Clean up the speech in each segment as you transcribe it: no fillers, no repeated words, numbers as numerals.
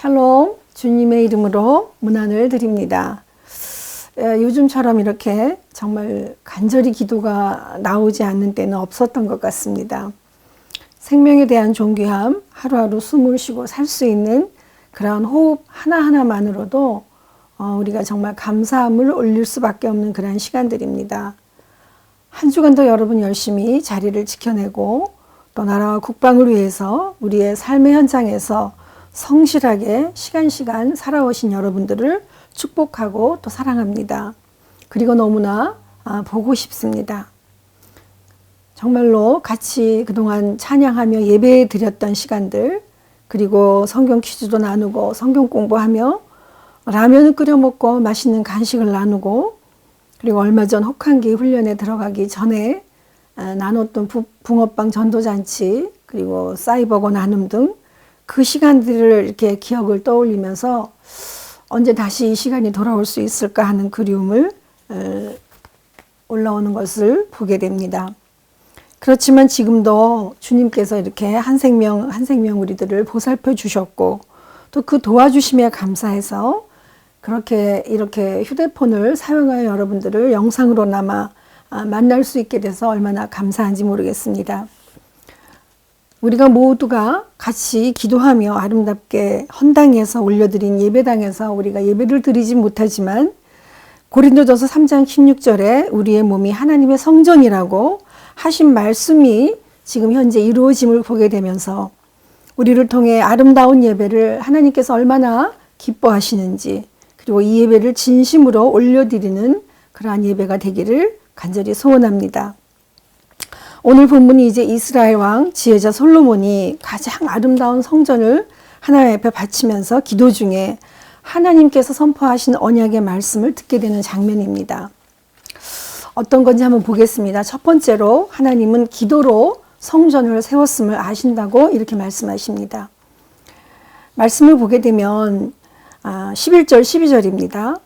샬롬, 주님의 이름으로 문안을 드립니다. 요즘처럼 이렇게 정말 간절히 기도가 나오지 않는 때는 없었던 것 같습니다. 생명에 대한 존귀함, 하루하루 숨을 쉬고 살 수 있는 그런 호흡 하나하나만으로도 우리가 정말 감사함을 올릴 수밖에 없는 그런 시간들입니다. 한 주간도 여러분 열심히 자리를 지켜내고 또 나라와 국방을 위해서 우리의 삶의 현장에서 성실하게 시간 살아오신 여러분들을 축복하고 또 사랑합니다. 그리고 너무나 보고 싶습니다. 정말로 같이 그동안 찬양하며 예배 드렸던 시간들, 그리고 성경 퀴즈도 나누고 성경 공부하며 라면을 끓여 먹고 맛있는 간식을 나누고, 그리고 얼마 전 혹한기 훈련에 들어가기 전에 나눴던 붕어빵 전도잔치, 그리고 사이버거 나눔 등 그 시간들을 이렇게 기억을 떠올리면서 언제 다시 이 시간이 돌아올 수 있을까 하는 그리움을 올라오는 것을 보게 됩니다. 그렇지만 지금도 주님께서 이렇게 한 생명 한 생명 우리들을 보살펴 주셨고 또 그 도와주심에 감사해서 그렇게 이렇게 휴대폰을 사용하여 여러분들을 영상으로나마 만날 수 있게 돼서 얼마나 감사한지 모르겠습니다. 우리가 모두가 같이 기도하며 아름답게 헌당에서 올려드린 예배당에서 우리가 예배를 드리지 못하지만 고린도전서 3장 16절에 우리의 몸이 하나님의 성전이라고 하신 말씀이 지금 현재 이루어짐을 보게 되면서 우리를 통해 아름다운 예배를 하나님께서 얼마나 기뻐하시는지, 그리고 이 예배를 진심으로 올려드리는 그러한 예배가 되기를 간절히 소원합니다. 오늘 본문이 이제 이스라엘 왕 지혜자 솔로몬이 가장 아름다운 성전을 하나님 앞에 바치면서 기도 중에 하나님께서 선포하신 언약의 말씀을 듣게 되는 장면입니다. 어떤 건지 한번 보겠습니다. 첫 번째로 하나님은 기도로 성전을 세웠음을 아신다고 이렇게 말씀하십니다. 말씀을 보게 되면 11절 12절입니다.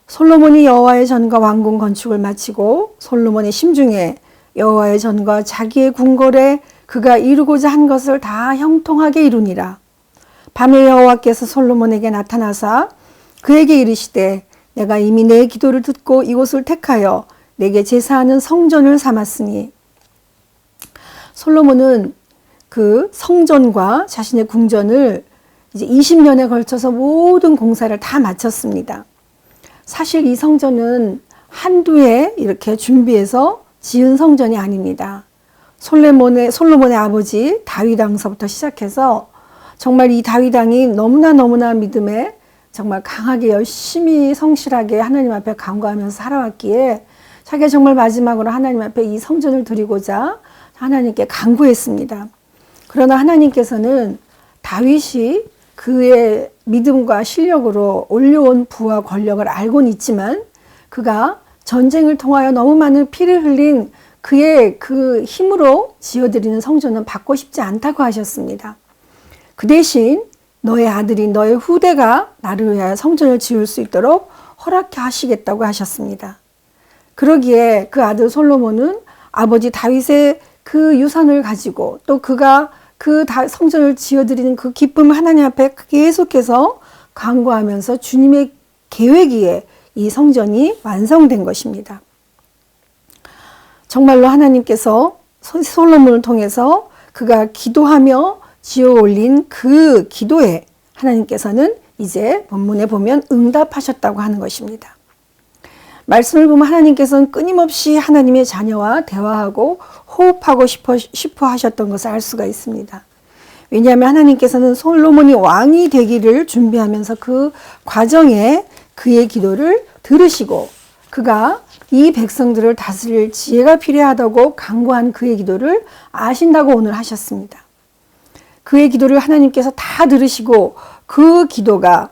솔로몬이 여호와의 전과 왕궁 건축을 마치고 솔로몬의 심중에 여호와의 전과 자기의 궁궐에 그가 이루고자 한 것을 다 형통하게 이루니라. 밤에 여호와께서 솔로몬에게 나타나사 그에게 이르시되 내가 이미 내 기도를 듣고 이곳을 택하여 내게 제사하는 성전을 삼았으니. 솔로몬은 그 성전과 자신의 궁전을 이제 20년에 걸쳐서 모든 공사를 다 마쳤습니다. 사실 이 성전은 한두 해 이렇게 준비해서 지은 성전이 아닙니다. 솔로몬의 아버지 다윗 왕서부터 시작해서 정말 이 다윗 왕이 너무나 믿음에 정말 강하게 열심히 성실하게 하나님 앞에 간구하면서 살아왔기에 자기가 정말 마지막으로 하나님 앞에 이 성전을 드리고자 하나님께 간구했습니다. 그러나 하나님께서는 다윗이 그의 믿음과 실력으로 올려온 부와 권력을 알고는 있지만 그가 전쟁을 통하여 너무 많은 피를 흘린 그의 그 힘으로 지어드리는 성전은 받고 싶지 않다고 하셨습니다. 그 대신 너의 아들이 너의 후대가 나를 위하여 성전을 지을 수 있도록 허락해 하시겠다고 하셨습니다. 그러기에 그 아들 솔로몬은 아버지 다윗의 그 유산을 가지고 또 그가 그 성전을 지어드리는 그 기쁨을 하나님 앞에 계속해서 간구하면서 주님의 계획이에 이 성전이 완성된 것입니다. 정말로 하나님께서 솔로몬을 통해서 그가 기도하며 지어 올린 그 기도에 하나님께서는 이제 본문에 보면 응답하셨다고 하는 것입니다. 말씀을 보면 하나님께서는 끊임없이 하나님의 자녀와 대화하고 호흡하고 싶어 하셨던 것을 알 수가 있습니다. 왜냐하면 하나님께서는 솔로몬이 왕이 되기를 준비하면서 그 과정에 그의 기도를 들으시고 그가 이 백성들을 다스릴 지혜가 필요하다고 간구한 그의 기도를 아신다고 오늘 하셨습니다. 그의 기도를 하나님께서 다 들으시고 그 기도가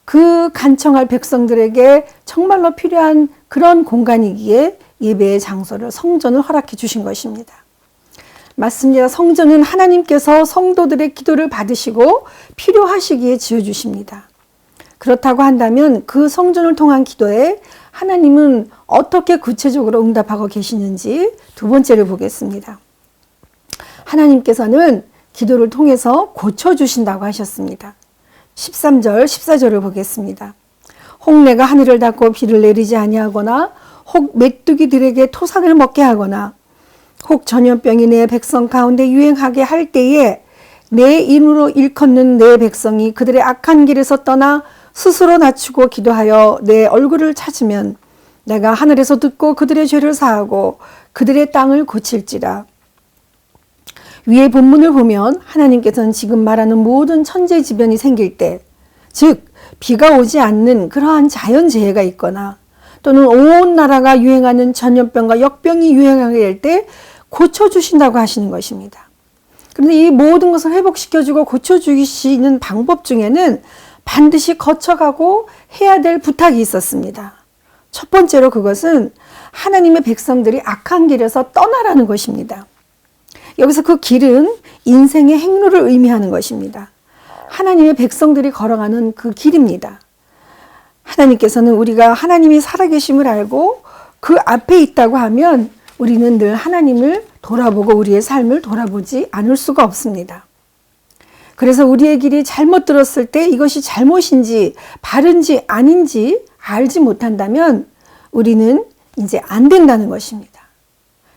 그 간청할 백성들에게 정말로 필요한 그런 공간이기에 예배의 장소를 성전을 허락해 주신 것입니다. 맞습니다. 성전은 하나님께서 성도들의 기도를 받으시고 필요하시기에 지어주십니다. 그렇다고 한다면 그 성전을 통한 기도에 하나님은 어떻게 구체적으로 응답하고 계시는지 두 번째를 보겠습니다. 하나님께서는 기도를 통해서 고쳐주신다고 하셨습니다. 13절, 14절을 보겠습니다. 혹 내가 하늘을 닫고 비를 내리지 아니하거나 혹 메뚜기들에게 토산을 먹게 하거나 혹 전염병이 내 백성 가운데 유행하게 할 때에 내 인으로 일컫는 내 백성이 그들의 악한 길에서 떠나 스스로 낮추고 기도하여 내 얼굴을 찾으면 내가 하늘에서 듣고 그들의 죄를 사하고 그들의 땅을 고칠지라. 위의 본문을 보면 하나님께서는 지금 말하는 모든 천재지변이 생길 때, 즉 비가 오지 않는 그러한 자연재해가 있거나 또는 온 나라가 유행하는 전염병과 역병이 유행하게 될 때 고쳐주신다고 하시는 것입니다. 그런데 이 모든 것을 회복시켜주고 고쳐주시는 방법 중에는 반드시 거쳐가고 해야 될 부탁이 있었습니다. 첫 번째로 그것은 하나님의 백성들이 악한 길에서 떠나라는 것입니다. 여기서 그 길은 인생의 행로를 의미하는 것입니다. 하나님의 백성들이 걸어가는 그 길입니다. 하나님께서는 우리가 하나님이 살아계심을 알고 그 앞에 있다고 하면 우리는 늘 하나님을 돌아보고 우리의 삶을 돌아보지 않을 수가 없습니다. 그래서 우리의 길이 잘못 들었을 때 이것이 잘못인지 바른지 아닌지 알지 못한다면 우리는 이제 안 된다는 것입니다.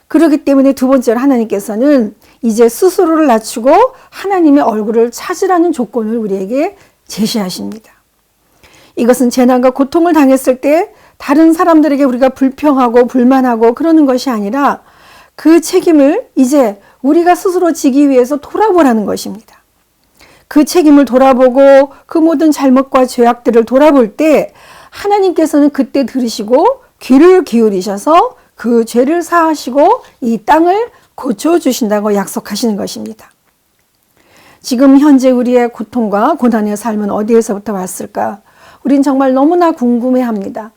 그렇기 때문에 두 번째로 하나님께서는 이제 스스로를 낮추고 하나님의 얼굴을 찾으라는 조건을 우리에게 제시하십니다. 이것은 재난과 고통을 당했을 때 다른 사람들에게 우리가 불평하고 불만하고 그러는 것이 아니라 그 책임을 이제 우리가 스스로 지기 위해서 돌아보라는 것입니다. 그 책임을 돌아보고 그 모든 잘못과 죄악들을 돌아볼 때 하나님께서는 그때 들으시고 귀를 기울이셔서 그 죄를 사하시고 이 땅을 고쳐주신다고 약속하시는 것입니다. 지금 현재 우리의 고통과 고난의 삶은 어디에서부터 왔을까? 우린 정말 너무나 궁금해합니다.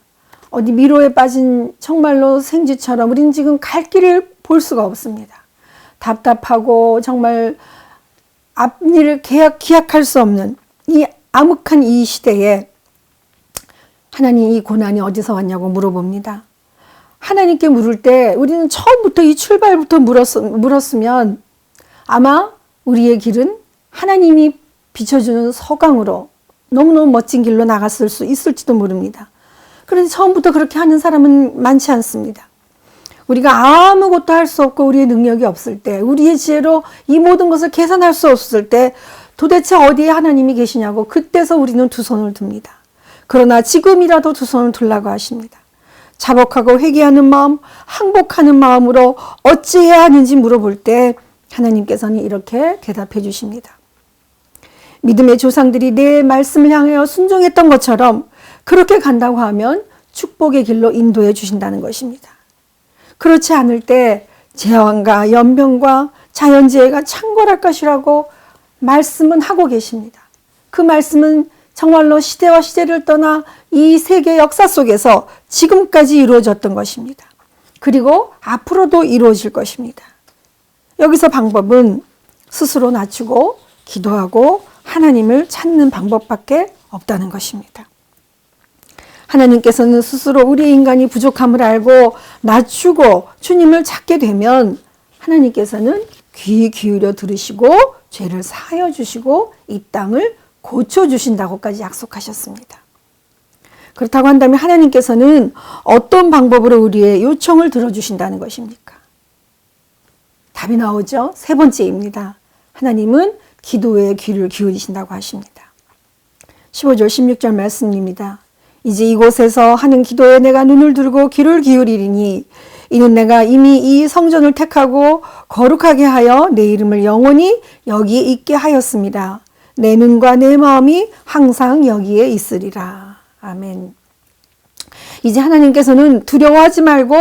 어디 미로에 빠진 정말로 생쥐처럼 우린 지금 갈 길을 볼 수가 없습니다. 답답하고 정말 앞일을 기약할 수 없는 이 암흑한 이 시대에 하나님 이 고난이 어디서 왔냐고 물어봅니다. 하나님께 물을 때 우리는 처음부터 이 출발부터 물었으면 아마 우리의 길은 하나님이 비춰주는 서강으로 너무너무 멋진 길로 나갔을 수 있을지도 모릅니다. 그런데 처음부터 그렇게 하는 사람은 많지 않습니다. 우리가 아무것도 할 수 없고 우리의 능력이 없을 때, 우리의 지혜로 이 모든 것을 계산할 수 없을 때 도대체 어디에 하나님이 계시냐고 그때서 우리는 두 손을 듭니다. 그러나 지금이라도 두 손을 들라고 하십니다. 자복하고 회개하는 마음, 항복하는 마음으로 어찌해야 하는지 물어볼 때 하나님께서는 이렇게 대답해 주십니다. 믿음의 조상들이 내 말씀을 향하여 순종했던 것처럼 그렇게 간다고 하면 축복의 길로 인도해 주신다는 것입니다. 그렇지 않을 때 재앙과 연병과 자연재해가 창궐할 것이라고 말씀은 하고 계십니다. 그 말씀은 정말로 시대와 시대를 떠나 이 세계 역사 속에서 지금까지 이루어졌던 것입니다. 그리고 앞으로도 이루어질 것입니다. 여기서 방법은 스스로 낮추고 기도하고 하나님을 찾는 방법밖에 없다는 것입니다. 하나님께서는 스스로 우리 인간이 부족함을 알고 낮추고 주님을 찾게 되면 하나님께서는 귀 기울여 들으시고 죄를 사하여 주시고 이 땅을 고쳐주신다고까지 약속하셨습니다. 그렇다고 한다면 하나님께서는 어떤 방법으로 우리의 요청을 들어주신다는 것입니까? 답이 나오죠. 세 번째입니다. 하나님은 기도에 귀를 기울이신다고 하십니다. 15절 16절 말씀입니다. 이제 이곳에서 하는 기도에 내가 눈을 들고 귀를 기울이리니 이는 내가 이미 이 성전을 택하고 거룩하게 하여 내 이름을 영원히 여기에 있게 하였습니다. 내 눈과 내 마음이 항상 여기에 있으리라. 아멘. 이제 하나님께서는 두려워하지 말고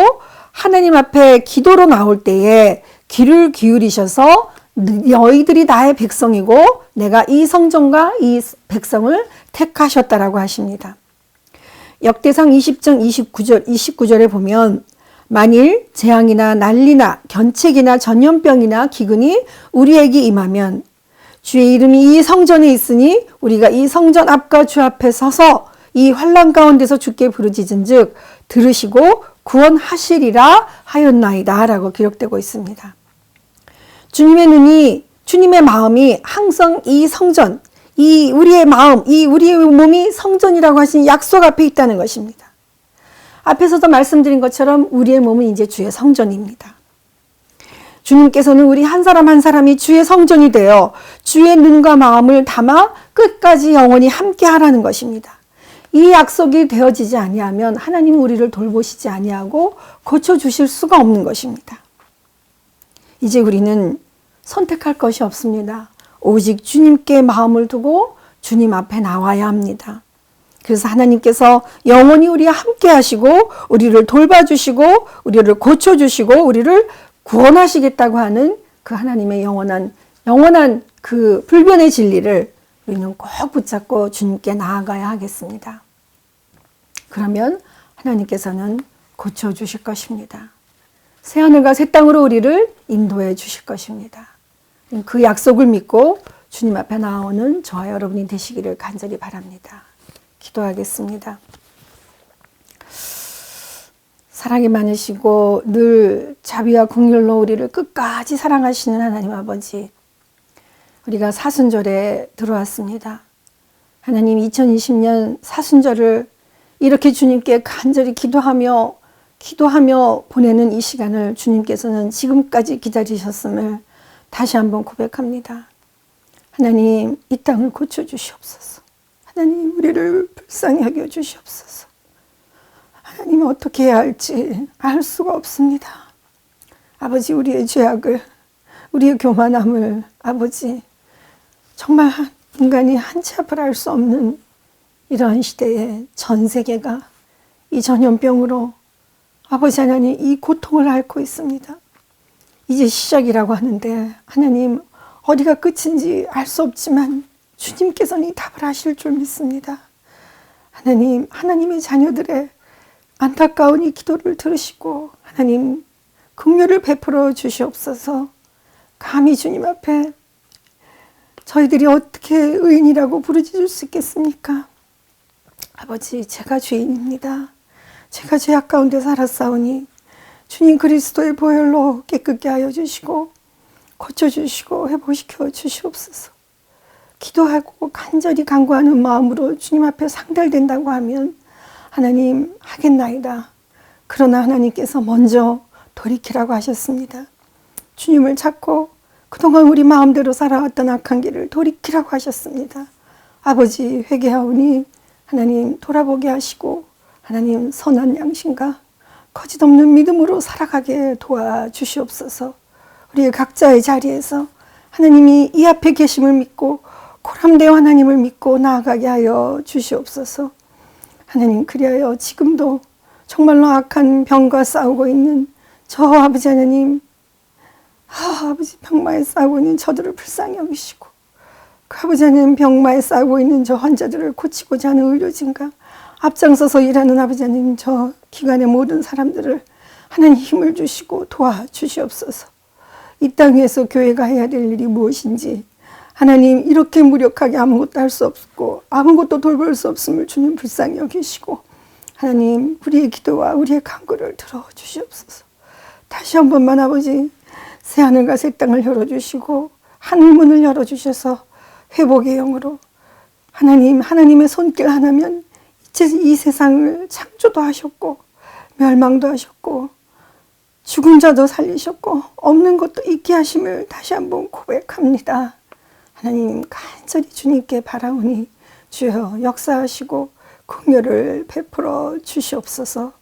하나님 앞에 기도로 나올 때에 귀를 기울이셔서 너희들이 나의 백성이고 내가 이 성전과 이 백성을 택하셨다라고 하십니다. 역대상 20장 29절에 보면 만일 재앙이나 난리나 견책이나 전염병이나 기근이 우리에게 임하면 주의 이름이 이 성전에 있으니 우리가 이 성전 앞과 주 앞에 서서 이 환난 가운데서 주께 부르짖은즉 들으시고 구원하시리라 하였나이다 라고 기록되고 있습니다. 주님의 눈이 주님의 마음이 항상 이 성전, 이 우리의 마음, 이 우리의 몸이 성전이라고 하신 약속 앞에 있다는 것입니다. 앞에서도 말씀드린 것처럼 우리의 몸은 이제 주의 성전입니다. 주님께서는 우리 한 사람 한 사람이 주의 성전이 되어 주의 눈과 마음을 담아 끝까지 영원히 함께 하라는 것입니다. 이 약속이 되어지지 아니하면 하나님은 우리를 돌보시지 아니하고 고쳐주실 수가 없는 것입니다. 이제 우리는 선택할 것이 없습니다. 오직 주님께 마음을 두고 주님 앞에 나와야 합니다. 그래서 하나님께서 영원히 우리와 함께 하시고 우리를 돌봐주시고 우리를 고쳐주시고 우리를 구원하시겠다고 하는 그 하나님의 영원한 그 불변의 진리를 우리는 꼭 붙잡고 주님께 나아가야 하겠습니다. 그러면 하나님께서는 고쳐주실 것입니다. 새하늘과 새 땅으로 우리를 인도해 주실 것입니다. 그 약속을 믿고 주님 앞에 나오는 저와 여러분이 되시기를 간절히 바랍니다. 기도하겠습니다. 사랑이 많으시고 늘 자비와 긍휼로 우리를 끝까지 사랑하시는 하나님 아버지, 우리가 사순절에 들어왔습니다. 하나님 2020년 사순절을 이렇게 주님께 간절히 기도하며 보내는 이 시간을 주님께서는 지금까지 기다리셨음을 다시 한번 고백합니다. 하나님, 이 땅을 고쳐주시옵소서. 하나님, 우리를 불쌍히 여겨주시옵소서. 하나님, 어떻게 해야 할지 알 수가 없습니다. 아버지, 우리의 죄악을, 우리의 교만함을, 아버지, 정말 인간이 한 치 앞을 알 수 없는 이러한 시대에 전 세계가 이 전염병으로 아버지 하나님 이 고통을 앓고 있습니다. 이제 시작이라고 하는데 하나님 어디가 끝인지 알 수 없지만 주님께서는 이 답을 하실 줄 믿습니다. 하나님, 하나님의 자녀들의 안타까운 이 기도를 들으시고 하나님 긍휼을 베풀어 주시옵소서. 감히 주님 앞에 저희들이 어떻게 의인이라고 부르짖을 수 있겠습니까? 아버지, 제가 죄인입니다. 제가 죄악 가운데 살았사오니 주님 그리스도의 보혈로 깨끗게 하여 주시고 고쳐주시고 회복시켜 주시옵소서. 기도하고 간절히 간구하는 마음으로 주님 앞에 상달된다고 하면 하나님 하겠나이다. 그러나 하나님께서 먼저 돌이키라고 하셨습니다. 주님을 찾고 그동안 우리 마음대로 살아왔던 악한 길을 돌이키라고 하셨습니다. 아버지, 회개하오니 하나님 돌아보게 하시고 하나님 선한 양심과 거짓없는 믿음으로 살아가게 도와주시옵소서. 우리 각자의 자리에서 하나님이 이 앞에 계심을 믿고 고람되어 하나님을 믿고 나아가게 하여 주시옵소서. 하나님, 그리하여 지금도 정말로 악한 병과 싸우고 있는 저 아버지 하나님, 아버지 병마에 싸우고 있는 저들을 불쌍히 여기시고 그 아버지 하나님 병마에 싸우고 있는 저 환자들을 고치고자 하는 의료진과 앞장서서 일하는 아버지 하나님 저 기관의 모든 사람들을 하나님 힘을 주시고 도와주시옵소서. 이 땅 위에서 교회가 해야 될 일이 무엇인지 하나님 이렇게 무력하게 아무것도 할 수 없고 아무것도 돌볼 수 없음을 주님 불쌍히 여기시고 하나님 우리의 기도와 우리의 간구를 들어주시옵소서. 다시 한 번만 아버지 새하늘과 새 땅을 열어주시고 하늘문을 열어주셔서 회복의 영으로 하나님, 하나님의 손길 하나면 이 세상을 창조도 하셨고 멸망도 하셨고 죽은 자도 살리셨고 없는 것도 있게 하심을 다시 한번 고백합니다. 하나님 간절히 주님께 바라오니 주여 역사하시고 긍휼을 베풀어 주시옵소서.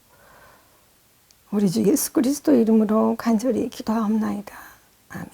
우리 주 예수 그리스도 이름으로 간절히 기도하옵나이다. 아멘.